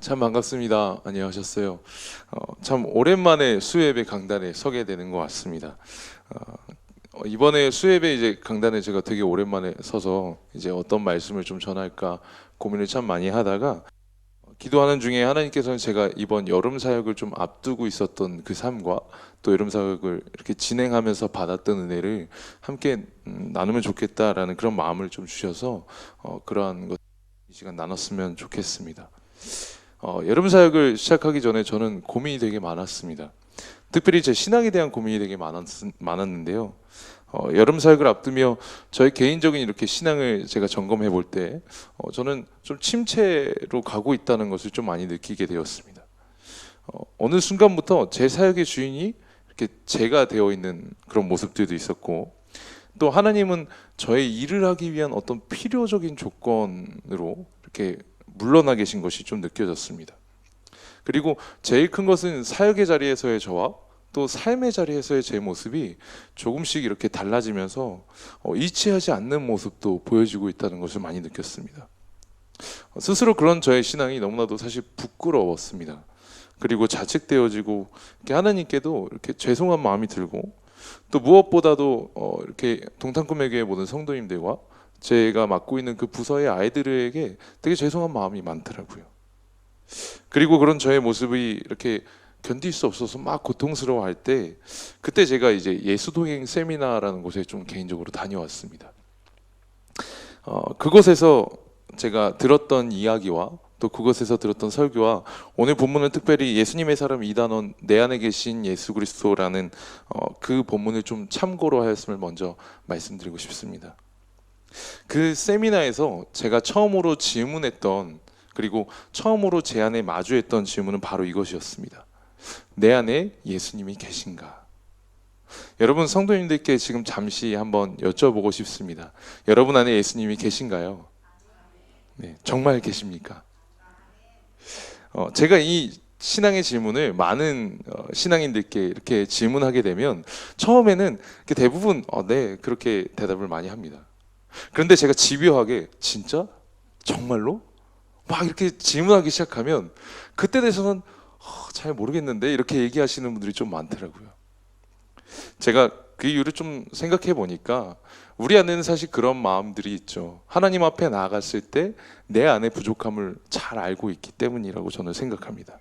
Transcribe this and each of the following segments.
참 반갑습니다. 안녕하셨어요. 참 오랜만에 수예배 강단에 서게 되는 것 같습니다. 이번에 수예배 이제 강단에 제가 되게 오랜만에 서서 이제 어떤 말씀을 좀 전할까 고민을 참 많이 하다가 기도하는 중에 하나님께서는 제가 이번 여름 사역을 좀 앞두고 있었던 그 삶과 또 여름 사역을 이렇게 진행하면서 받았던 은혜를 함께 나누면 좋겠다라는 그런 마음을 좀 주셔서 그러한 것 이 시간 나눴으면 좋겠습니다. 여름 사역을 시작하기 전에 저는 고민이 되게 많았습니다. 특별히 제 신앙에 대한 고민이 되게 많았는데요. 여름 사역을 앞두며 저의 개인적인 이렇게 신앙을 제가 점검해 볼 때 저는 좀 침체로 가고 있다는 것을 좀 많이 느끼게 되었습니다. 어느 순간부터 제 사역의 주인이 이렇게 제가 되어 있는 그런 모습들도 있었고, 또 하나님은 저의 일을 하기 위한 어떤 필요적인 조건으로 이렇게 물러나 계신 것이 좀 느껴졌습니다. 그리고 제일 큰 것은 사역의 자리에서의 저와 또 삶의 자리에서의 제 모습이 조금씩 이렇게 달라지면서 일치하지 않는 모습도 보여지고 있다는 것을 많이 느꼈습니다. 스스로 그런 저의 신앙이 너무나도 사실 부끄러웠습니다. 그리고 자책되어지고 하나님께도 이렇게 죄송한 마음이 들고, 또 무엇보다도 이렇게 동탄꿈의교회 모든 성도님들과 제가 맡고 있는 그 부서의 아이들에게 되게 죄송한 마음이 많더라고요. 그리고 그런 저의 모습이 이렇게 견딜 수 없어서 막 고통스러워할 때, 그때 제가 이제 예수동행 세미나라는 곳에 좀 개인적으로 다녀왔습니다. 그곳에서 제가 들었던 이야기와 또 그곳에서 들었던 설교와 오늘 본문은 특별히 예수님의 사람 이단원 내 안에 계신 예수 그리스도라는 그 본문을 좀 참고로 하였음을 먼저 말씀드리고 싶습니다. 그 세미나에서 제가 처음으로 질문했던, 그리고 처음으로 제 안에 마주했던 질문은 바로 이것이었습니다. 내 안에 예수님이 계신가? 여러분 성도님들께 지금 잠시 한번 여쭤보고 싶습니다. 여러분 안에 예수님이 계신가요? 네, 정말 계십니까? 제가 이 신앙의 질문을 많은 신앙인들께 이렇게 질문하게 되면 처음에는 대부분 네, 그렇게 대답을 많이 합니다. 그런데 제가 집요하게 진짜? 정말로? 막 이렇게 질문하기 시작하면 그때 돼서는 잘 모르겠는데 이렇게 얘기하시는 분들이 좀 많더라고요. 제가 그 이유를 좀 생각해 보니까 우리 안에는 사실 그런 마음들이 있죠. 하나님 앞에 나아갔을 때 내 안의 부족함을 잘 알고 있기 때문이라고 저는 생각합니다.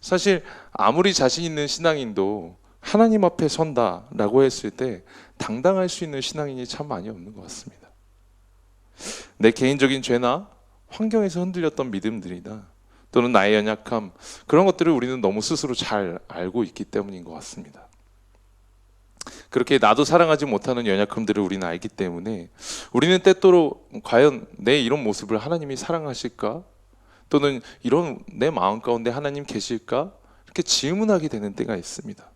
사실 아무리 자신 있는 신앙인도 하나님 앞에 선다라고 했을 때 당당할 수 있는 신앙인이 참 많이 없는 것 같습니다. 내 개인적인 죄나 환경에서 흔들렸던 믿음들이나 또는 나의 연약함, 그런 것들을 우리는 너무 스스로 잘 알고 있기 때문인 것 같습니다. 그렇게 나도 사랑하지 못하는 연약함들을 우리는 알기 때문에 우리는 때때로 과연 내 이런 모습을 하나님이 사랑하실까? 또는 이런 내 마음 가운데 하나님 계실까? 이렇게 질문하게 되는 때가 있습니다.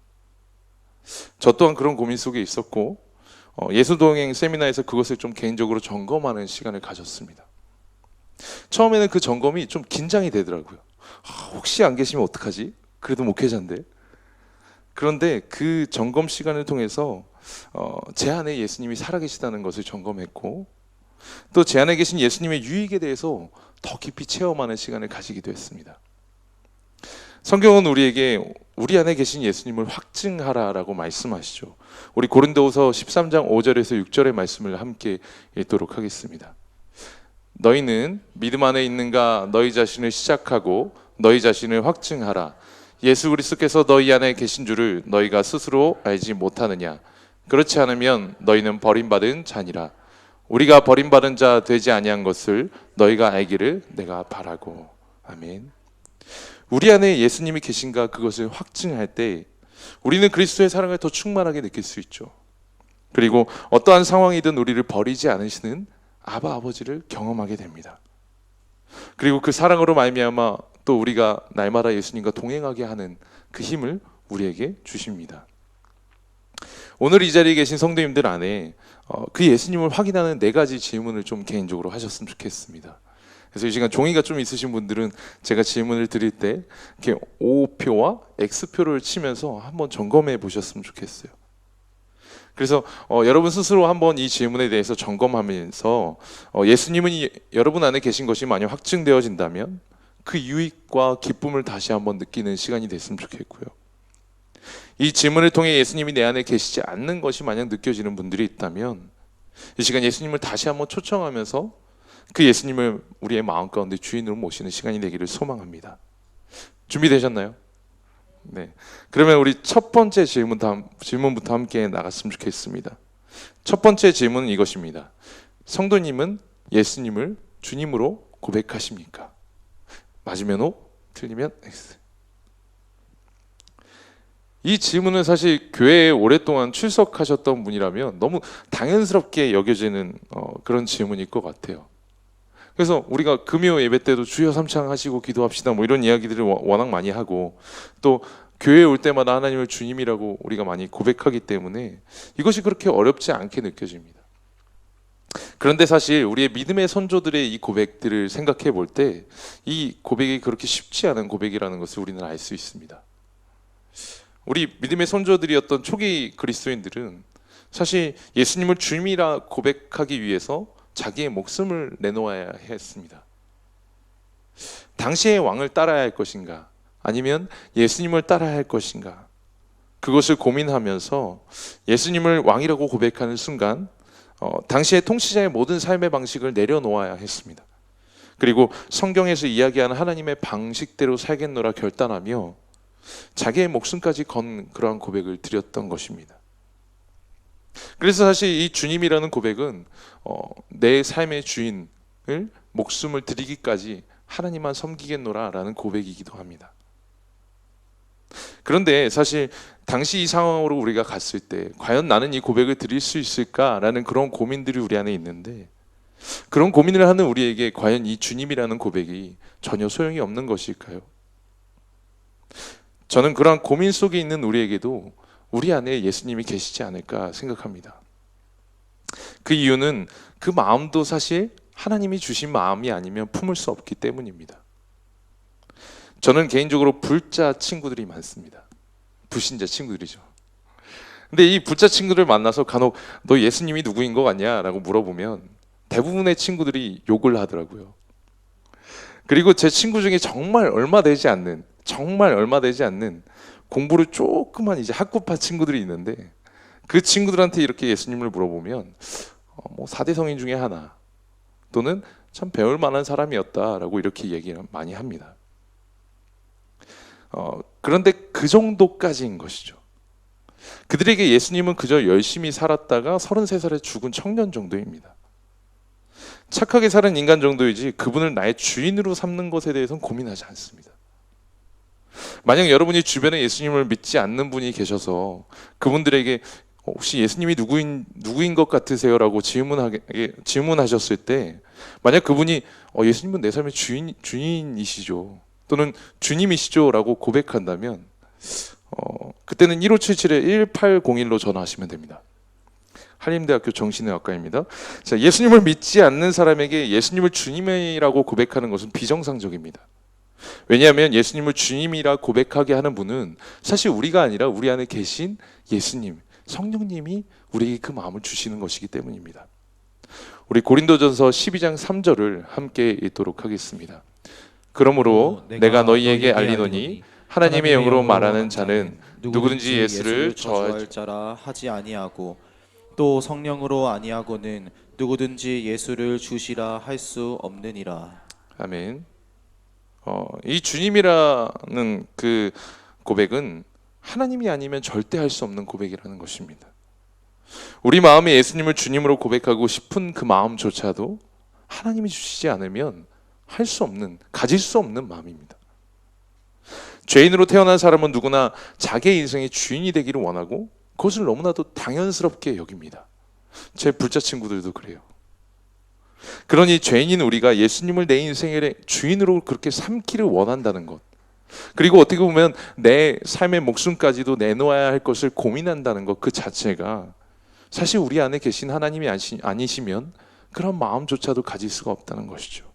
저 또한 그런 고민 속에 있었고 예수동행 세미나에서 그것을 좀 개인적으로 점검하는 시간을 가졌습니다. 처음에는 그 점검이 좀 긴장이 되더라고요. 혹시 안 계시면 어떡하지? 그래도 목회자인데. 그런데 그 점검 시간을 통해서 제 안에 예수님이 살아계시다는 것을 점검했고, 또 제 안에 계신 예수님의 유익에 대해서 더 깊이 체험하는 시간을 가지기도 했습니다. 성경은 우리에게 우리 안에 계신 예수님을 확증하라라고 말씀하시죠. 우리 고린도후서 13장 5절에서 6절의 말씀을 함께 읽도록 하겠습니다. 너희는 믿음 안에 있는가? 너희 자신을 시작하고 너희 자신을 확증하라. 예수 그리스도께서 너희 안에 계신 줄을 너희가 스스로 알지 못하느냐? 그렇지 않으면 너희는 버림받은 자니라. 우리가 버림받은 자 되지 아니한 것을 너희가 알기를 내가 바라고. 아멘. 우리 안에 예수님이 계신가, 그것을 확증할 때 우리는 그리스도의 사랑을 더 충만하게 느낄 수 있죠. 그리고 어떠한 상황이든 우리를 버리지 않으시는 아바 아버지를 경험하게 됩니다. 그리고 그 사랑으로 말미암아 또 우리가 날마다 예수님과 동행하게 하는 그 힘을 우리에게 주십니다. 오늘 이 자리에 계신 성도님들 안에 그 예수님을 확인하는 4가지 질문을 좀 개인적으로 하셨으면 좋겠습니다. 그래서 이 시간 종이가 좀 있으신 분들은 제가 질문을 드릴 때 이렇게 O표와 X표를 치면서 한번 점검해 보셨으면 좋겠어요. 그래서 여러분 스스로 한번 이 질문에 대해서 점검하면서 예수님은 여러분 안에 계신 것이 만약 확증되어진다면 그 유익과 기쁨을 다시 한번 느끼는 시간이 됐으면 좋겠고요. 이 질문을 통해 예수님이 내 안에 계시지 않는 것이 만약 느껴지는 분들이 있다면 이 시간 예수님을 다시 한번 초청하면서 그 예수님을 우리의 마음 가운데 주인으로 모시는 시간이 되기를 소망합니다. 준비되셨나요? 네. 그러면 우리 첫 번째 질문부터 함께 나갔으면 좋겠습니다. 첫 번째 질문은 이것입니다. 성도님은 예수님을 주님으로 고백하십니까? 맞으면 O, 틀리면 X. 이 질문은 사실 교회에 오랫동안 출석하셨던 분이라면 너무 당연스럽게 여겨지는 그런 질문일 것 같아요. 그래서 우리가 금요 예배 때도 주여 삼창하시고 기도합시다 뭐 이런 이야기들을 워낙 많이 하고 또 교회에 올 때마다 하나님을 주님이라고 우리가 많이 고백하기 때문에 이것이 그렇게 어렵지 않게 느껴집니다. 그런데 사실 우리의 믿음의 선조들의 이 고백들을 생각해 볼 때 이 고백이 그렇게 쉽지 않은 고백이라는 것을 우리는 알 수 있습니다. 우리 믿음의 선조들이었던 초기 그리스도인들은 사실 예수님을 주님이라 고백하기 위해서 자기의 목숨을 내놓아야 했습니다. 당시의 왕을 따라야 할 것인가 아니면 예수님을 따라야 할 것인가 그것을 고민하면서 예수님을 왕이라고 고백하는 순간 당시의 통치자의 모든 삶의 방식을 내려놓아야 했습니다. 그리고 성경에서 이야기하는 하나님의 방식대로 살겠노라 결단하며 자기의 목숨까지 건 그러한 고백을 드렸던 것입니다. 그래서 사실 이 주님이라는 고백은 내 삶의 주인을 목숨을 드리기까지 하나님만 섬기겠노라 라는 고백이기도 합니다. 그런데 사실 당시 이 상황으로 우리가 갔을 때 과연 나는 이 고백을 드릴 수 있을까라는 그런 고민들이 우리 안에 있는데 그런 고민을 하는 우리에게 과연 이 주님이라는 고백이 전혀 소용이 없는 것일까요? 저는 그러한 고민 속에 있는 우리에게도 우리 안에 예수님이 계시지 않을까 생각합니다. 그 이유는 그 마음도 사실 하나님이 주신 마음이 아니면 품을 수 없기 때문입니다. 저는 개인적으로 불자 친구들이 많습니다. 불신자 친구들이죠. 근데 이 불자 친구들을 만나서 간혹 너 예수님이 누구인 것 같냐? 라고 물어보면 대부분의 친구들이 욕을 하더라고요. 그리고 제 친구 중에 정말 얼마 되지 않는 공부를 조금만 이제 학구파 친구들이 있는데 그 친구들한테 이렇게 예수님을 물어보면 뭐 4대 성인 중에 하나 또는 참 배울 만한 사람이었다라고 이렇게 얘기를 많이 합니다. 그런데 그 정도까지인 것이죠. 그들에게 예수님은 그저 열심히 살았다가 33살에 죽은 청년 정도입니다. 착하게 사는 인간 정도이지 그분을 나의 주인으로 삼는 것에 대해서는 고민하지 않습니다. 만약 여러분이 주변에 예수님을 믿지 않는 분이 계셔서 그분들에게 혹시 예수님이 누구인 것 같으세요? 라고 질문하셨을 때 만약 그분이 예수님은 내 삶의 주인이시죠 또는 주님이시죠 라고 고백한다면 그때는 1577-1801로 전화하시면 됩니다. 한림대학교 정신의학과입니다. 자, 예수님을 믿지 않는 사람에게 예수님을 주님이라고 고백하는 것은 비정상적입니다. 왜냐하면 예수님을 주님이라 고백하게 하는 분은 사실 우리가 아니라 우리 안에 계신 예수님, 성령님이 우리에게 그 마음을 주시는 것이기 때문입니다. 우리 고린도전서 12장 3절을 함께 읽도록 하겠습니다. 그러므로 내가 너희에게 알리노니 하나님의 영으로 말하는 자는 누구든지 예수를 저주할 자라 하지 아니하고 또 성령으로 아니하고는 누구든지 예수를 주시라 할 수 없느니라. 아멘. 이 주님이라는 그 고백은 하나님이 아니면 절대 할 수 없는 고백이라는 것입니다. 우리 마음에 예수님을 주님으로 고백하고 싶은 그 마음조차도 하나님이 주시지 않으면 할 수 없는, 가질 수 없는 마음입니다. 죄인으로 태어난 사람은 누구나 자기의 인생의 주인이 되기를 원하고 그것을 너무나도 당연스럽게 여깁니다. 제 불자 친구들도 그래요. 그러니 죄인인 우리가 예수님을 내 인생의 주인으로 그렇게 삼기를 원한다는 것, 그리고 어떻게 보면 내 삶의 목숨까지도 내놓아야 할 것을 고민한다는 것 그 자체가 사실 우리 안에 계신 하나님이 아니시면 그런 마음조차도 가질 수가 없다는 것이죠.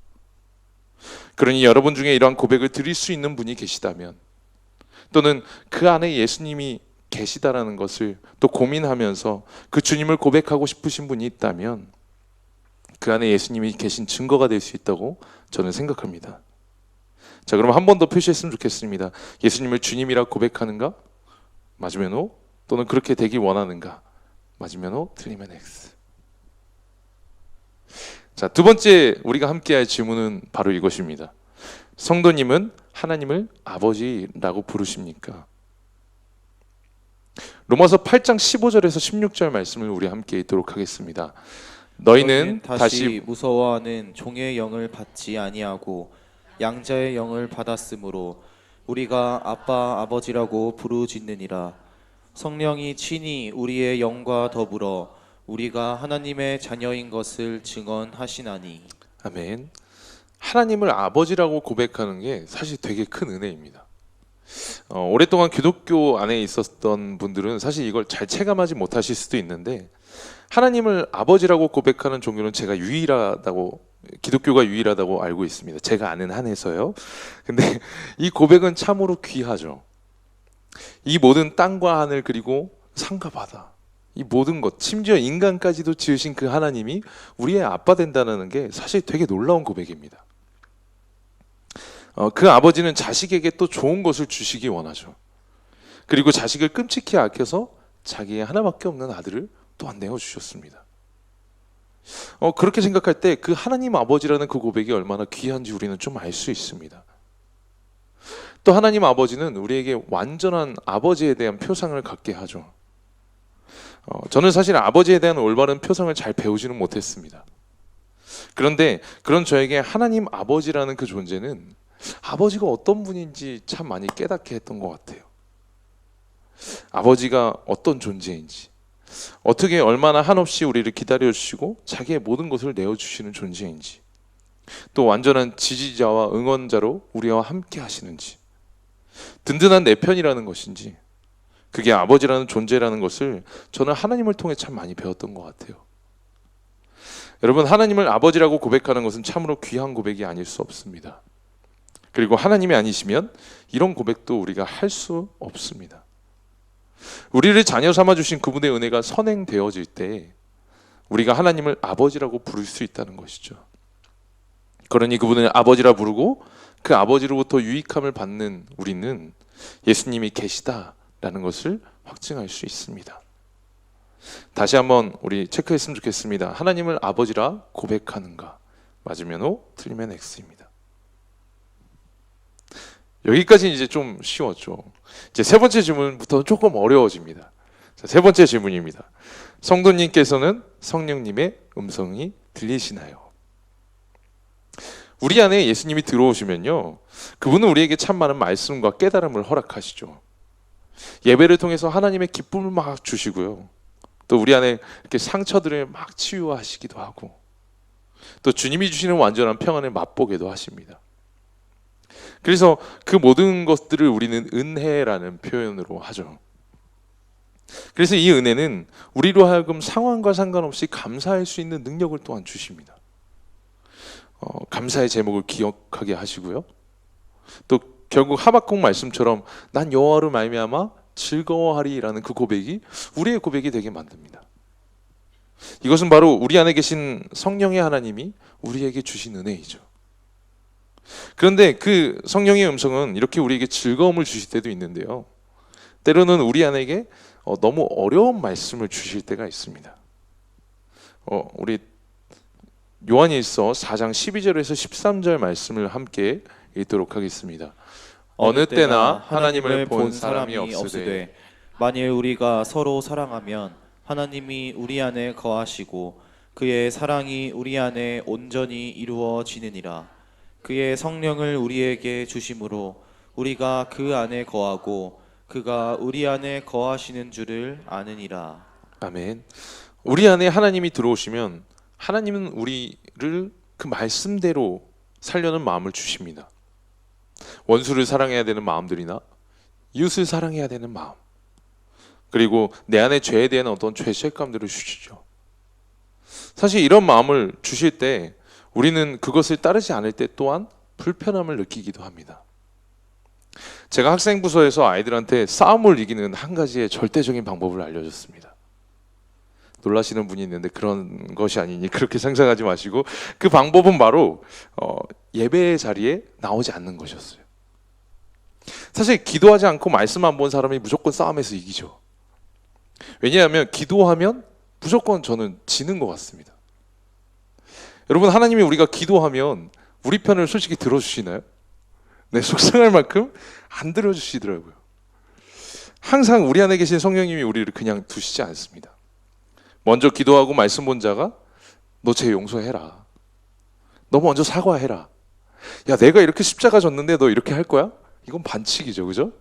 그러니 여러분 중에 이러한 고백을 드릴 수 있는 분이 계시다면 또는 그 안에 예수님이 계시다라는 것을 또 고민하면서 그 주님을 고백하고 싶으신 분이 있다면 그 안에 예수님이 계신 증거가 될 수 있다고 저는 생각합니다. 자, 그럼 한 번 더 표시했으면 좋겠습니다. 예수님을 주님이라 고백하는가? 맞으면 O. 또는 그렇게 되길 원하는가? 맞으면 O, 틀리면 X. 자, 두 번째 우리가 함께할 질문은 바로 이것입니다. 성도님은 하나님을 아버지라고 부르십니까? 로마서 8장 15절에서 16절 말씀을 우리 함께 읽도록 하겠습니다. 너희는 다시 무서워하는 종의 영을 받지 아니하고 양자의 영을 받았으므로 우리가 아빠 아버지라고 부르짖느니라. 성령이 친히 우리의 영과 더불어 우리가 하나님의 자녀인 것을 증언하시나니. 아멘. 하나님을 아버지라고 고백하는 게 사실 되게 큰 은혜입니다. 오랫동안 기독교 안에 있었던 분들은 사실 이걸 잘 체감하지 못하실 수도 있는데, 하나님을 아버지라고 고백하는 종교는 제가 유일하다고, 기독교가 유일하다고 알고 있습니다. 제가 아는 한에서요. 근데 이 고백은 참으로 귀하죠. 이 모든 땅과 하늘 그리고 산과 바다, 이 모든 것, 심지어 인간까지도 지으신 그 하나님이 우리의 아빠 된다는 게 사실 되게 놀라운 고백입니다. 그 아버지는 자식에게 또 좋은 것을 주시기 원하죠. 그리고 자식을 끔찍히 아껴서 자기의 하나밖에 없는 아들을 또한 내어주셨습니다. 그렇게 생각할 때 그 하나님 아버지라는 그 고백이 얼마나 귀한지 우리는 좀 알 수 있습니다. 또 하나님 아버지는 우리에게 완전한 아버지에 대한 표상을 갖게 하죠. 저는 사실 아버지에 대한 올바른 표상을 잘 배우지는 못했습니다. 그런데 그런 저에게 하나님 아버지라는 그 존재는 아버지가 어떤 분인지 참 많이 깨닫게 했던 것 같아요. 아버지가 어떤 존재인지, 어떻게 얼마나 한없이 우리를 기다려주시고 자기의 모든 것을 내어주시는 존재인지, 또 완전한 지지자와 응원자로 우리와 함께 하시는지, 든든한 내 편이라는 것인지, 그게 아버지라는 존재라는 것을 저는 하나님을 통해 참 많이 배웠던 것 같아요. 여러분, 하나님을 아버지라고 고백하는 것은 참으로 귀한 고백이 아닐 수 없습니다. 그리고 하나님이 아니시면 이런 고백도 우리가 할 수 없습니다. 우리를 자녀 삼아 주신 그분의 은혜가 선행되어질 때 우리가 하나님을 아버지라고 부를 수 있다는 것이죠. 그러니 그분을 아버지라 부르고 그 아버지로부터 유익함을 받는 우리는 예수님이 계시다라는 것을 확증할 수 있습니다. 다시 한번 우리 체크했으면 좋겠습니다. 하나님을 아버지라 고백하는가? 맞으면 O, 틀리면 X입니다. 여기까지 이제 좀 쉬웠죠. 이제 세 번째 질문부터 조금 어려워집니다. 자, 세 번째 질문입니다. 성도님께서는 성령님의 음성이 들리시나요? 우리 안에 예수님이 들어오시면요, 그분은 우리에게 참 많은 말씀과 깨달음을 허락하시죠. 예배를 통해서 하나님의 기쁨을 막 주시고요, 또 우리 안에 이렇게 상처들을 막 치유하시기도 하고, 또 주님이 주시는 완전한 평안을 맛보게도 하십니다. 그래서 그 모든 것들을 우리는 은혜라는 표현으로 하죠. 그래서 이 은혜는 우리로 하여금 상황과 상관없이 감사할 수 있는 능력을 또한 주십니다. 감사의 제목을 기억하게 하시고요, 또 결국 하박국 말씀처럼 난 여호와로 말미암아 즐거워하리라는 그 고백이 우리의 고백이 되게 만듭니다. 이것은 바로 우리 안에 계신 성령의 하나님이 우리에게 주신 은혜이죠. 그런데 그 성령의 음성은 이렇게 우리에게 즐거움을 주실 때도 있는데요, 때로는 우리 안에게 너무 어려운 말씀을 주실 때가 있습니다. 우리 요한일서 4장 12절에서 13절 말씀을 함께 읽도록 하겠습니다. 어느 때나 하나님을 본 사람이 없으되 만일 우리가 서로 사랑하면 하나님이 우리 안에 거하시고 그의 사랑이 우리 안에 온전히 이루어지느니라. 그의 성령을 우리에게 주심으로 우리가 그 안에 거하고 그가 우리 안에 거하시는 줄을 아느니라. 아멘. 우리 안에 하나님이 들어오시면 하나님은 우리를 그 말씀대로 살려는 마음을 주십니다. 원수를 사랑해야 되는 마음들이나 이웃을 사랑해야 되는 마음, 그리고 내 안에 죄에 대한 어떤 죄책감들을 주시죠. 사실 이런 마음을 주실 때 우리는 그것을 따르지 않을 때 또한 불편함을 느끼기도 합니다. 제가 학생부서에서 아이들한테 싸움을 이기는 한 가지의 절대적인 방법을 알려줬습니다. 놀라시는 분이 있는데 그런 것이 아니니 그렇게 상상하지 마시고, 그 방법은 바로 예배의 자리에 나오지 않는 것이었어요. 사실 기도하지 않고 말씀 안 본 사람이 무조건 싸움에서 이기죠. 왜냐하면 기도하면 무조건 저는 지는 것 같습니다. 여러분, 하나님이 우리가 기도하면 우리 편을 솔직히 들어주시나요? 네, 속상할 만큼 안 들어주시더라고요. 항상 우리 안에 계신 성령님이 우리를 그냥 두시지 않습니다. 먼저 기도하고 말씀 본 자가 너 쟤 용서해라. 너 먼저 사과해라. 야, 내가 이렇게 십자가 졌는데 너 이렇게 할 거야? 이건 반칙이죠, 그죠?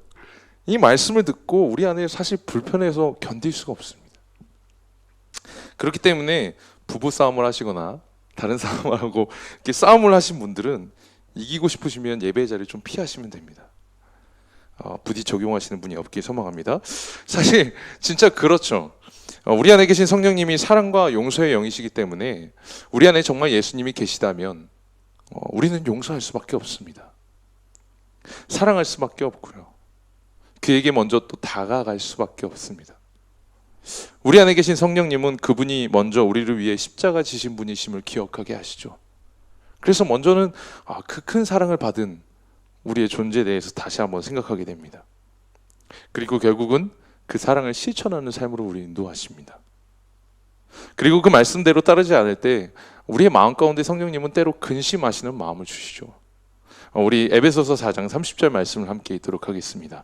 이 말씀을 듣고 우리 안에 사실 불편해서 견딜 수가 없습니다. 그렇기 때문에 부부 싸움을 하시거나 다른 사람하고 이렇게 싸움을 하신 분들은 이기고 싶으시면 예배의 자리를 좀 피하시면 됩니다. 부디 적용하시는 분이 없길 소망합니다. 사실 진짜 그렇죠. 우리 안에 계신 성령님이 사랑과 용서의 영이시기 때문에 우리 안에 정말 예수님이 계시다면 우리는 용서할 수밖에 없습니다. 사랑할 수밖에 없고요. 그에게 먼저 또 다가갈 수밖에 없습니다. 우리 안에 계신 성령님은 그분이 먼저 우리를 위해 십자가 지신 분이심을 기억하게 하시죠. 그래서 먼저는 그 큰 사랑을 받은 우리의 존재에 대해서 다시 한번 생각하게 됩니다. 그리고 결국은 그 사랑을 실천하는 삶으로 우리 인도하십니다. 그리고 그 말씀대로 따르지 않을 때 우리의 마음 가운데 성령님은 때로 근심하시는 마음을 주시죠. 우리 에베소서 4장 30절 말씀을 함께 읽도록 하겠습니다.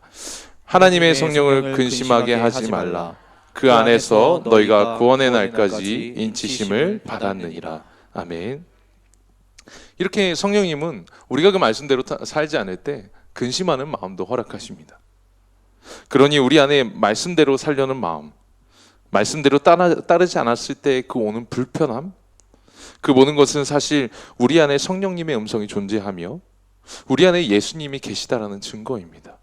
하나님의 성령을 근심하게 하지 말라. 그 안에서 너희가 구원의 날까지 인치심을 받았느니라. 아멘. 이렇게 성령님은 우리가 그 말씀대로 살지 않을 때 근심하는 마음도 허락하십니다. 그러니 우리 안에 말씀대로 살려는 마음, 말씀대로 따르지 않았을 때 그 오는 불편함, 그 모든 것은 사실 우리 안에 성령님의 음성이 존재하며 우리 안에 예수님이 계시다라는 증거입니다.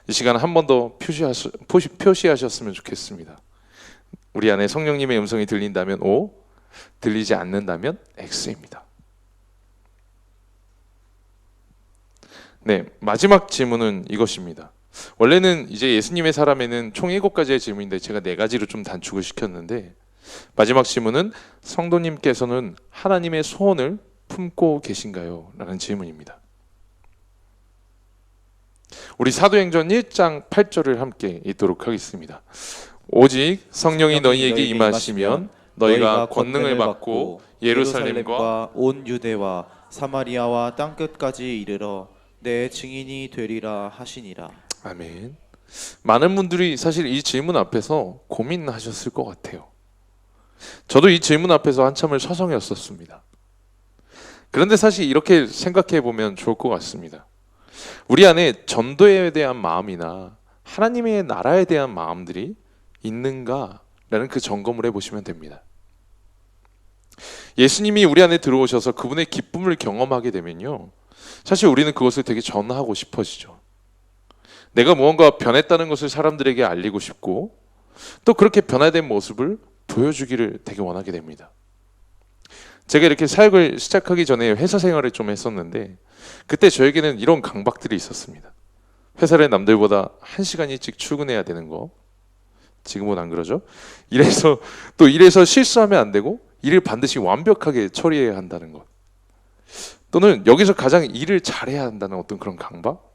이 시간 한 번 더 표시하셨으면 좋겠습니다. 우리 안에 성령님의 음성이 들린다면 O, 들리지 않는다면 X입니다. 네, 마지막 질문은 이것입니다. 원래는 이제 예수님의 사람에는 총 7가지의 질문인데 제가 4가지로 좀 단축을 시켰는데, 마지막 질문은 성도님께서는 하나님의 소원을 품고 계신가요? 라는 질문입니다. 우리 사도행전 1장 8절을 함께 읽도록 하겠습니다. 오직 성령이 너희에게 임하시면 너희가 권능을 받고 예루살렘과 온 유대와 사마리아와 땅끝까지 이르러 내 증인이 되리라 하시니라. 아멘. 많은 분들이 사실 이 질문 앞에서 고민하셨을 것 같아요. 저도 이 질문 앞에서 한참을 서성였었습니다. 그런데 사실 이렇게 생각해 보면 좋을 것 같습니다. 우리 안에 전도에 대한 마음이나 하나님의 나라에 대한 마음들이 있는가라는 그 점검을 해보시면 됩니다. 예수님이 우리 안에 들어오셔서 그분의 기쁨을 경험하게 되면요, 사실 우리는 그것을 되게 전하고 싶어지죠. 내가 무언가 변했다는 것을 사람들에게 알리고 싶고, 또 그렇게 변화된 모습을 보여주기를 되게 원하게 됩니다. 제가 이렇게 사역을 시작하기 전에 회사 생활을 좀 했었는데, 그때 저에게는 이런 강박들이 있었습니다. 회사를 남들보다 1시간 일찍 출근해야 되는 거. 지금은 안 그러죠? 일에서 실수하면 안 되고 일을 반드시 완벽하게 처리해야 한다는 것. 또는 여기서 가장 일을 잘해야 한다는 어떤 그런 강박.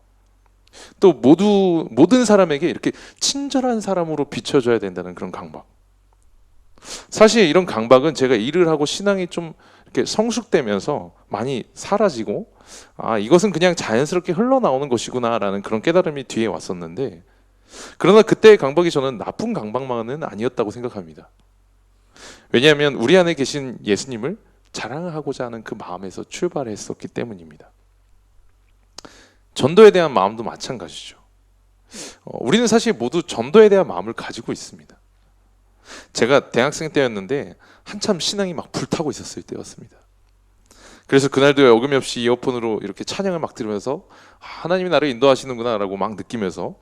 또 모든 사람에게 이렇게 친절한 사람으로 비춰져야 된다는 그런 강박. 사실 이런 강박은 제가 일을 하고 신앙이 좀 이렇게 성숙되면서 많이 사라지고, 이것은 그냥 자연스럽게 흘러나오는 것이구나라는 그런 깨달음이 뒤에 왔었는데, 그러나 그때의 강박이 저는 나쁜 강박만은 아니었다고 생각합니다. 왜냐하면 우리 안에 계신 예수님을 자랑하고자 하는 그 마음에서 출발했었기 때문입니다. 전도에 대한 마음도 마찬가지죠. 우리는 사실 모두 전도에 대한 마음을 가지고 있습니다. 제가 대학생 때였는데 한참 신앙이 막 불타고 있었을 때였습니다. 그래서 그날도 어김없이 이어폰으로 이렇게 찬양을 막 들으면서 하나님이 나를 인도하시는구나 라고 막 느끼면서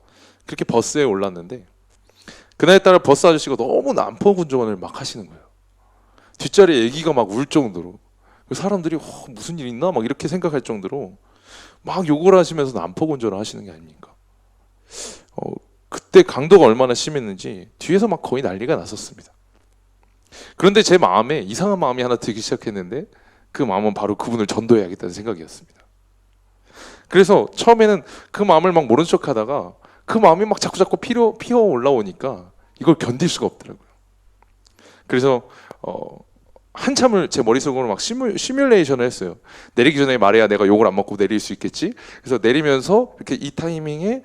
그렇게 버스에 올랐는데, 그날따라 버스 아저씨가 너무 난폭운전을 막 하시는 거예요. 뒷자리에 애기가 막 울 정도로, 사람들이 무슨 일 있나 막 이렇게 생각할 정도로 막 욕을 하시면서 난폭운전을 하시는 게 아닙니까? 그때 강도가 얼마나 심했는지 뒤에서 막 거의 난리가 났었습니다. 그런데 제 마음에 이상한 마음이 하나 들기 시작했는데 그 마음은 바로 그분을 전도해야겠다는 생각이었습니다. 그래서 처음에는 그 마음을 막 모른 척하다가 그 마음이 막 자꾸 피어 올라오니까 이걸 견딜 수가 없더라고요. 그래서 한참을 제 머릿속으로 막 시뮬레이션을 했어요. 내리기 전에 말해야 내가 욕을 안 먹고 내릴 수 있겠지. 그래서 내리면서 이렇게 이 타이밍에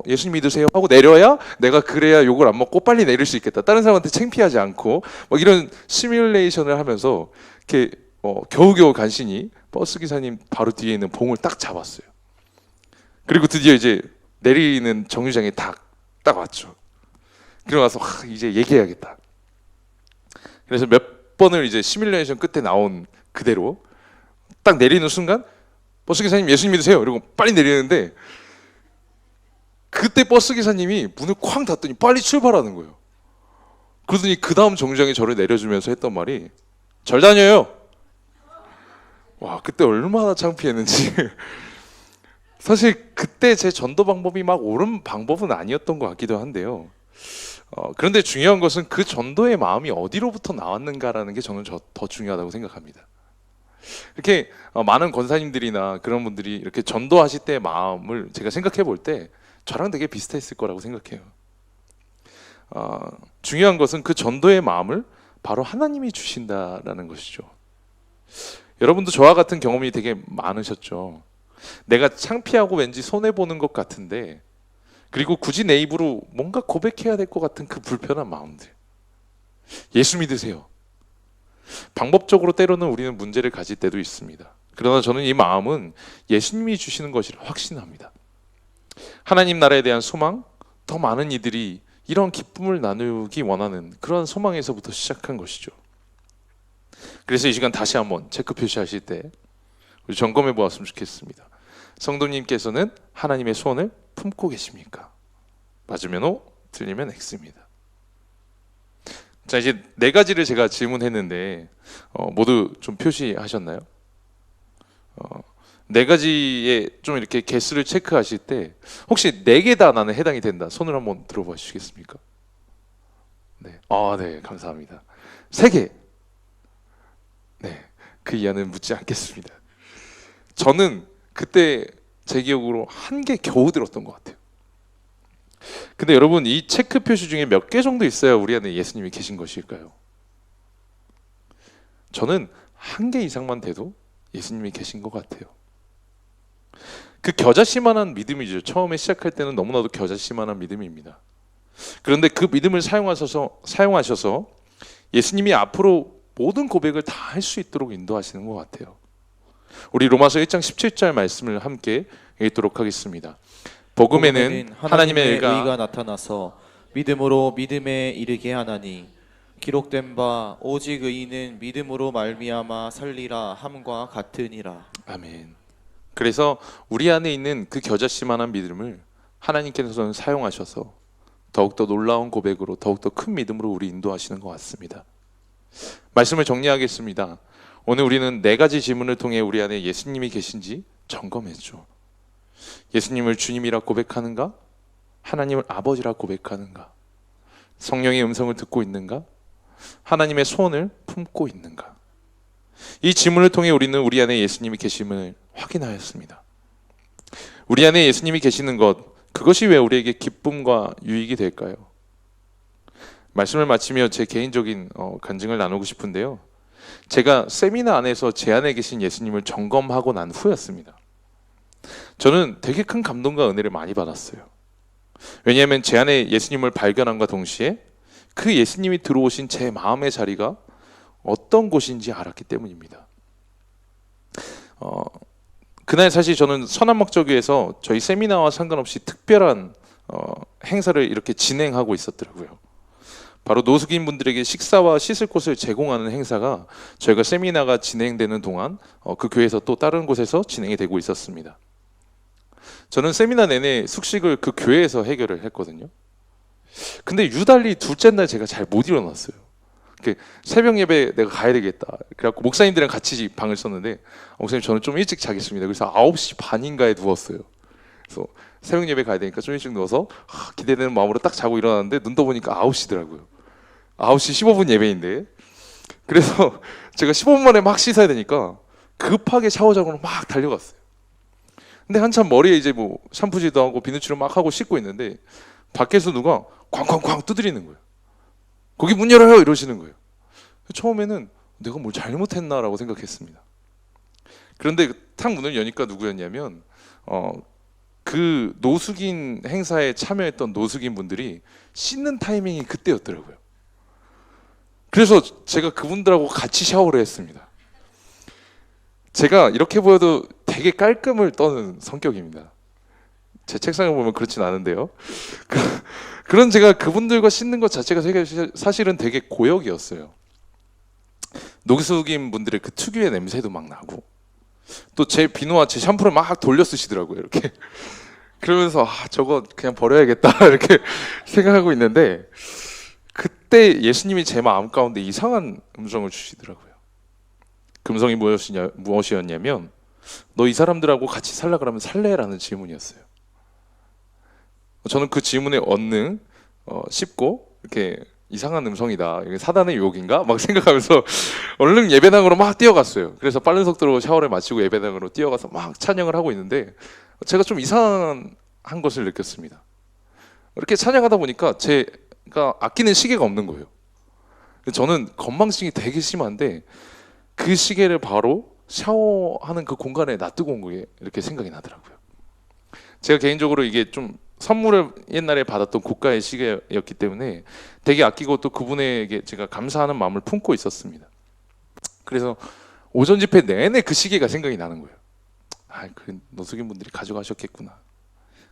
예수님 믿으세요 하고 내려야 내가 그래야 욕을 안 먹고 빨리 내릴 수 있겠다. 다른 사람한테 창피하지 않고 막 이런 시뮬레이션을 하면서 이렇게 겨우겨우 간신히 버스 기사님 바로 뒤에 있는 봉을 딱 잡았어요. 그리고 드디어 이제 내리는 정류장에 딱 왔죠. 그러고 나서 이제 얘기해야겠다. 그래서 몇 번을 이제 시뮬레이션 끝에 나온 그대로 딱 내리는 순간 버스 기사님 예수님 믿으세요 이러고 빨리 내리는데 그때 버스 기사님이 문을 쾅 닫더니 빨리 출발하는 거예요. 그러더니 그 다음 정류장에 저를 내려주면서 했던 말이 잘 다녀요. 와, 그때 얼마나 창피했는지. 사실 그때 제 전도 방법이 막 옳은 방법은 아니었던 것 같기도 한데요. 그런데 중요한 것은 그 전도의 마음이 어디로부터 나왔는가라는 게 저는 더 중요하다고 생각합니다. 이렇게 많은 권사님들이나 그런 분들이 이렇게 전도하실 때의 마음을 제가 생각해 볼 때 저랑 되게 비슷했을 거라고 생각해요. 중요한 것은 그 전도의 마음을 바로 하나님이 주신다라는 것이죠. 여러분도 저와 같은 경험이 되게 많으셨죠. 내가 창피하고 왠지 손해보는 것 같은데 그리고 굳이 내 입으로 뭔가 고백해야 될 것 같은 그 불편한 마음들. 예수 믿으세요. 방법적으로 때로는 우리는 문제를 가질 때도 있습니다. 그러나 저는 이 마음은 예수님이 주시는 것이라 확신합니다. 하나님 나라에 대한 소망, 더 많은 이들이 이런 기쁨을 나누기 원하는 그런 소망에서부터 시작한 것이죠. 그래서 이 시간 다시 한번 체크 표시하실 때 우리 점검해 보았으면 좋겠습니다. 성도님께서는 하나님의 소원을 품고 계십니까? 맞으면 O, 틀리면 X입니다. 자, 이제 네 가지를 제가 질문했는데 모두 좀 표시하셨나요? 네 가지에 좀 이렇게 개수를 체크하실 때 혹시 네 개 다 나는 해당이 된다. 손을 한번 들어봐 주시겠습니까? 네, 네, 감사합니다. 세 개. 네, 그 이하는 묻지 않겠습니다. 저는 그때 제 기억으로 한 개 겨우 들었던 것 같아요. 근데 여러분, 이 체크 표시 중에 몇 개 정도 있어야 우리 안에 예수님이 계신 것일까요? 저는 한 개 이상만 돼도 예수님이 계신 것 같아요. 그 겨자씨만한 믿음이죠. 처음에 시작할 때는 너무나도 겨자씨만한 믿음입니다. 그런데 그 믿음을 사용하셔서 예수님이 앞으로 모든 고백을 다 할 수 있도록 인도하시는 것 같아요. 우리 로마서 1장 17절 말씀을 함께 읽도록 하겠습니다. 복음에는 하나님의 의가 나타나서 믿음으로 믿음에 이르게 하나니 기록된 바 오직 의인은 믿음으로 말미암아 살리라 함과 같으니라. 아멘. 그래서 우리 안에 있는 그 겨자씨만한 믿음을 하나님께서는 사용하셔서 더욱더 놀라운 고백으로 더욱더 큰 믿음으로 우리 인도하시는 것 같습니다. 말씀을 정리하겠습니다. 오늘 우리는 네 가지 질문을 통해 우리 안에 예수님이 계신지 점검했죠. 예수님을 주님이라 고백하는가? 하나님을 아버지라 고백하는가? 성령의 음성을 듣고 있는가? 하나님의 소원을 품고 있는가? 이 질문을 통해 우리는 우리 안에 예수님이 계심을 확인하였습니다. 우리 안에 예수님이 계시는 것, 그것이 왜 우리에게 기쁨과 유익이 될까요? 말씀을 마치며 제 개인적인 간증을 나누고 싶은데요. 제가 세미나 안에서 제 안에 계신 예수님을 점검하고 난 후였습니다. 저는 되게 큰 감동과 은혜를 많이 받았어요. 왜냐하면 제 안에 예수님을 발견함과 동시에 그 예수님이 들어오신 제 마음의 자리가 어떤 곳인지 알았기 때문입니다. 그날 사실 저는 선한목적교에서 저희 세미나와 상관없이 특별한 행사를 이렇게 진행하고 있었더라고요. 바로 노숙인 분들에게 식사와 씻을 곳을 제공하는 행사가 저희가 세미나가 진행되는 동안 그 교회에서 또 다른 곳에서 진행이 되고 있었습니다. 저는 세미나 내내 숙식을 그 교회에서 해결을 했거든요. 근데 유달리 둘째 날 제가 잘 못 일어났어요. 새벽 예배 내가 가야 되겠다. 그래갖고 목사님들이랑 같이 방을 썼는데 목사님 저는 좀 일찍 자겠습니다. 그래서 9시 반인가에 누웠어요. 그래서 새벽 예배 가야 되니까 좀 일찍 누워서 기대되는 마음으로 딱 자고 일어났는데 눈 떠보니까 9시더라고요. 9시 15분 예배인데 그래서 제가 15분 만에 막 씻어야 되니까 급하게 샤워장으로 막 달려갔어요. 근데 한참 머리에 이제 뭐 샴푸질도 하고 비누칠을 막 하고 씻고 있는데 밖에서 누가 쾅쾅쾅 두드리는 거예요. 거기 문 열어요 이러시는 거예요. 처음에는 내가 뭘 잘못했나라고 생각했습니다. 그런데 탁 문을 여니까 누구였냐면 그 노숙인 행사에 참여했던 노숙인 분들이 씻는 타이밍이 그때였더라고요. 그래서 제가 그분들하고 같이 샤워를 했습니다. 제가 이렇게 보여도 되게 깔끔을 떠는 성격입니다. 제 책상을 보면 그렇진 않은데요. 그런 제가 그분들과 씻는 것 자체가 사실은 되게 고역이었어요. 노숙인 분들의 그 특유의 냄새도 막 나고 또 제 비누와 제 샴푸를 막 돌려 쓰시더라고요. 이렇게 그러면서 저거 그냥 버려야겠다 이렇게 생각하고 있는데 그때 예수님이 제 마음 가운데 이상한 음성을 주시더라고요. 그 음성이 무엇이었냐면 너 이 사람들하고 같이 살라 그러면 살래라는 질문이었어요. 저는 그 질문에 언능 씹고 이렇게 이상한 음성이다. 이게 사단의 유혹인가? 막 생각하면서 얼른 예배당으로 막 뛰어갔어요. 그래서 빠른 속도로 샤워를 마치고 예배당으로 뛰어가서 막 찬양을 하고 있는데 제가 좀 이상한 것을 느꼈습니다. 이렇게 찬양하다 보니까 제가 아끼는 시계가 없는 거예요. 저는 건망증이 되게 심한데 그 시계를 바로 샤워하는 그 공간에 놔두고 온 게 이렇게 생각이 나더라고요. 제가 개인적으로 이게 좀 선물을 옛날에 받았던 고가의 시계였기 때문에 되게 아끼고 또 그분에게 제가 감사하는 마음을 품고 있었습니다. 그래서 오전 집회 내내 그 시계가 생각이 나는 거예요. 그 노숙인 분들이 가져가셨겠구나.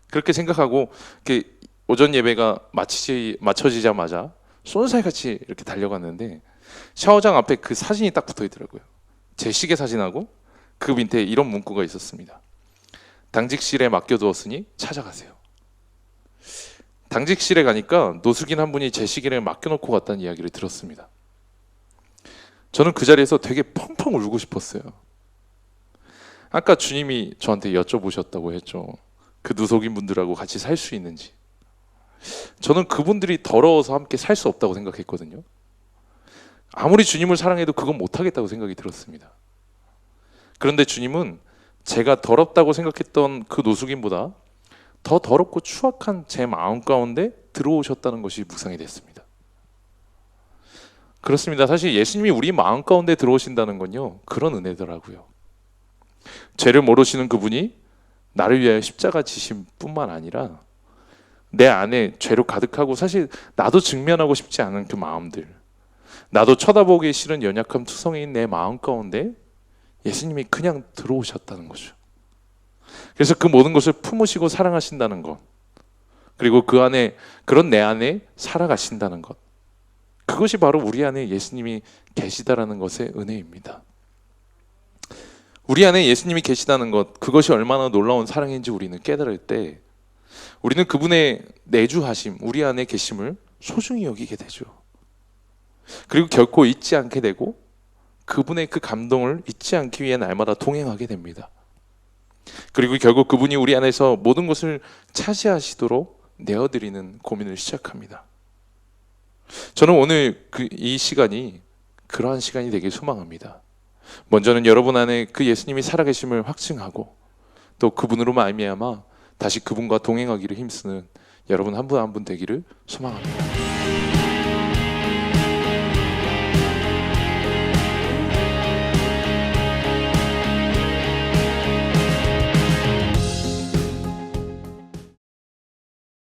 그렇게 생각하고 이렇게 오전 예배가 마쳐지자마자 쏜살 같이 이렇게 달려갔는데 샤워장 앞에 그 사진이 딱 붙어 있더라고요. 제 시계 사진하고 그 밑에 이런 문구가 있었습니다. 당직실에 맡겨두었으니 찾아가세요. 당직실에 가니까 노숙인 한 분이 제 시계를 맡겨놓고 갔다는 이야기를 들었습니다. 저는 그 자리에서 되게 펑펑 울고 싶었어요. 아까 주님이 저한테 여쭤보셨다고 했죠. 그 노숙인 분들하고 같이 살 수 있는지. 저는 그분들이 더러워서 함께 살 수 없다고 생각했거든요. 아무리 주님을 사랑해도 그건 못하겠다고 생각이 들었습니다. 그런데 주님은 제가 더럽다고 생각했던 그 노숙인보다 더 더럽고 추악한 제 마음 가운데 들어오셨다는 것이 묵상이 됐습니다. 그렇습니다. 사실 예수님이 우리 마음 가운데 들어오신다는 건요, 그런 은혜더라고요. 죄를 모르시는 그분이 나를 위하여 십자가 지심 뿐만 아니라 내 안에 죄로 가득하고 사실 나도 직면하고 싶지 않은 그 마음들, 나도 쳐다보기 싫은 연약함 투성이인 내 마음 가운데 예수님이 그냥 들어오셨다는 거죠. 그래서 그 모든 것을 품으시고 사랑하신다는 것, 그리고 그 안에 그런 내 안에 살아가신다는 것, 그것이 바로 우리 안에 예수님이 계시다라는 것의 은혜입니다. 우리 안에 예수님이 계시다는 것, 그것이 얼마나 놀라운 사랑인지 우리는 깨달을 때 우리는 그분의 내주하심, 우리 안에 계심을 소중히 여기게 되죠. 그리고 결코 잊지 않게 되고 그분의 그 감동을 잊지 않기 위해 날마다 동행하게 됩니다. 그리고 결국 그분이 우리 안에서 모든 것을 차지하시도록 내어드리는 고민을 시작합니다. 저는 오늘 이 시간이 그러한 시간이 되길 소망합니다. 먼저는 여러분 안에 그 예수님이 살아계심을 확증하고 또 그분으로 말미암아 다시 그분과 동행하기를 힘쓰는 여러분 한 분 한 분 되기를 소망합니다.